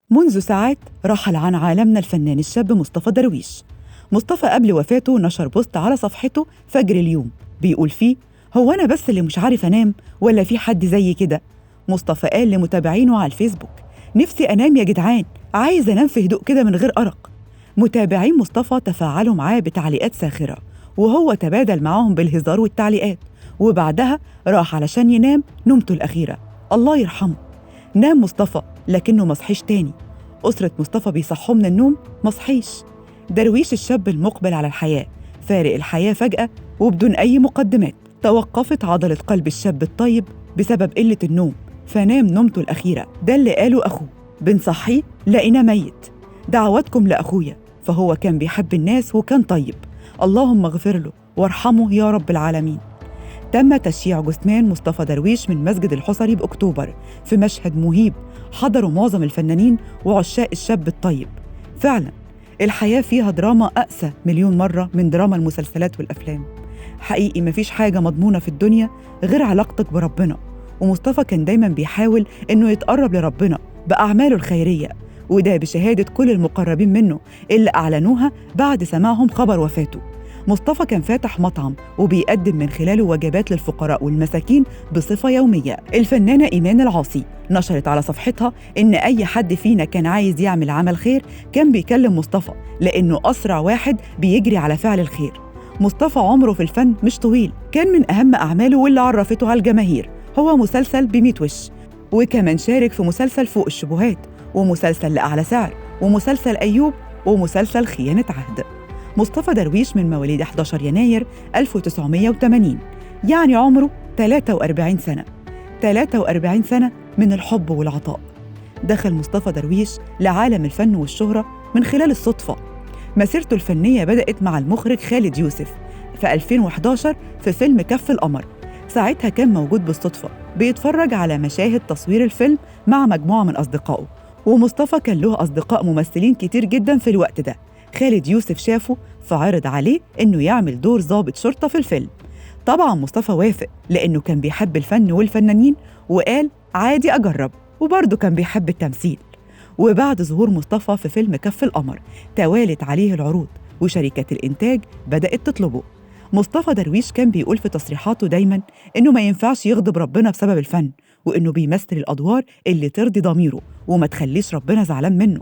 منذ ساعات رحل عن عالمنا الفنان الشاب مصطفى درويش. مصطفى قبل وفاته نشر بوست على صفحته فجر اليوم بيقول فيه: هو أنا بس اللي مش عارف أنام ولا في حد زي كده؟ مصطفى قال لمتابعينه على الفيسبوك: نفسي أنام يا جدعان، عايز أنام في هدوء كده من غير أرق. متابعين مصطفى تفاعلوا معاه بتعليقات ساخرة، وهو تبادل معاهم بالهزار والتعليقات، وبعدها راح علشان ينام نومته الأخيرة. الله يرحمه. نام مصطفى لكنه مصحيش تاني. أسرة مصطفى بيصحوا من النوم مصحيش. درويش الشاب المقبل على الحياة فارق الحياة فجأة وبدون أي مقدمات. توقفت عضلة قلب الشاب الطيب بسبب قلة النوم، فنام نومته الأخيرة. ده اللي قاله أخوه: بنصحيه لقينا ميت، دعواتكم لأخويا، فهو كان بيحب الناس وكان طيب، اللهم اغفر له وارحمه يا رب العالمين. تم تشييع جثمان مصطفى درويش من مسجد الحصري بأكتوبر في مشهد مهيب حضروا معظم الفنانين وعشاق الشاب الطيب. فعلا الحياة فيها دراما أقسى مليون مرة من دراما المسلسلات والأفلام. حقيقي مفيش حاجة مضمونة في الدنيا غير علاقتك بربنا، ومصطفى كان دايما بيحاول إنه يتقرب لربنا بأعماله الخيرية، وده بشهادة كل المقربين منه اللي أعلنوها بعد سماعهم خبر وفاته. مصطفى كان فاتح مطعم وبيقدم من خلاله وجبات للفقراء والمساكين بصفة يومية. الفنانة إيمان العاصي نشرت على صفحتها إن أي حد فينا كان عايز يعمل عمل خير كان بيكلم مصطفى، لأنه أسرع واحد بيجري على فعل الخير. مصطفى عمره في الفن مش طويل، كان من أهم أعماله واللي عرفته على الجماهير هو مسلسل ب100 وش، وكمان شارك في مسلسل فوق الشبهات، ومسلسل لأعلى سعر، ومسلسل أيوب، ومسلسل خيانة عهد. مصطفى درويش من مواليد 11 يناير 1980، يعني عمره 43 سنة. 43 سنة من الحب والعطاء. دخل مصطفى درويش لعالم الفن والشهرة من خلال الصدفة. مسيرته الفنية بدأت مع المخرج خالد يوسف في 2011 في فيلم كف القمر. ساعتها كان موجود بالصدفة بيتفرج على مشاهد تصوير الفيلم مع مجموعة من أصدقائه، ومصطفى كان له أصدقاء ممثلين كتير جدا في الوقت ده. خالد يوسف شافه فعرض عليه إنه يعمل دور ضابط شرطة في الفيلم. طبعا مصطفى وافق لأنه كان بيحب الفن والفنانين، وقال عادي أجرب، وبرضه كان بيحب التمثيل. وبعد ظهور مصطفى في فيلم كف القمر توالت عليه العروض وشركات الإنتاج بدأت تطلبه. مصطفى درويش كان بيقول في تصريحاته دايماً إنه ما ينفعش يغضب ربنا بسبب الفن، وإنه بيمثل الأدوار اللي ترضي ضميره وما تخليش ربنا زعلان منه.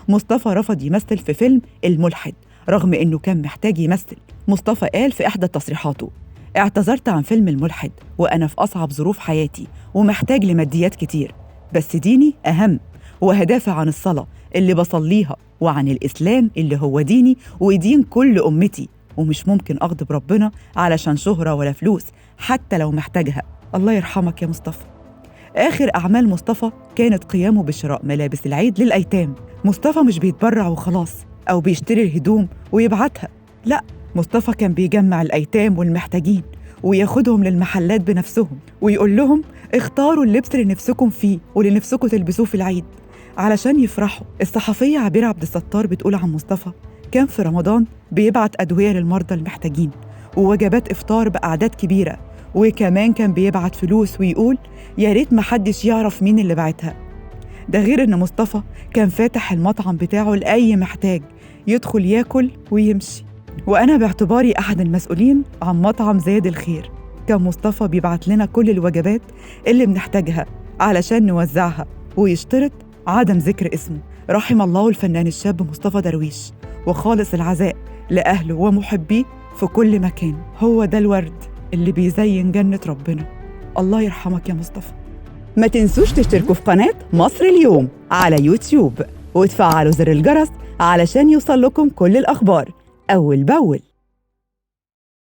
مصطفى رفض يمثل في فيلم الملحد رغم إنه كان محتاج يمثل. مصطفى قال في إحدى تصريحاته: اعتذرت عن فيلم الملحد وأنا في أصعب ظروف حياتي ومحتاج لماديات كتير، بس ديني أهم، وهدافع عن الصلاة اللي بصليها وعن الإسلام اللي هو ديني ودين كل أمتي، ومش ممكن أغضب ربنا علشان شهرة ولا فلوس حتى لو محتاجها. الله يرحمك يا مصطفى. آخر أعمال مصطفى كانت قيامه بشراء ملابس العيد للأيتام. مصطفى مش بيتبرع وخلاص أو بيشتري الهدوم ويبعتها، لا، مصطفى كان بيجمع الأيتام والمحتاجين وياخدهم للمحلات بنفسهم ويقول لهم اختاروا اللبس اللي نفسكم فيه واللي نفسكم تلبسوه في العيد علشان يفرحوا. الصحفية عبير عبد الستار بتقول عن مصطفى: كان في رمضان بيبعت أدوية للمرضى المحتاجين ووجبات إفطار بأعداد كبيرة، وكمان كان بيبعت فلوس ويقول يا ريت محدش يعرف مين اللي بعتها. ده غير إن مصطفى كان فاتح المطعم بتاعه لأي محتاج يدخل ياكل ويمشي. وأنا باعتباري أحد المسؤولين عن مطعم زاد الخير، كان مصطفى بيبعت لنا كل الوجبات اللي بنحتاجها علشان نوزعها، ويشترط عدم ذكر اسمه. رحم الله الفنان الشاب مصطفى درويش، وخالص العزاء لأهله ومحبيه في كل مكان. هو ده الورد اللي بيزين جنة ربنا. الله يرحمك يا مصطفى. ما تنسوش تشتركوا في قناة مصر اليوم على يوتيوب وتفعلوا زر الجرس علشان يوصل لكم كل الأخبار أول بأول.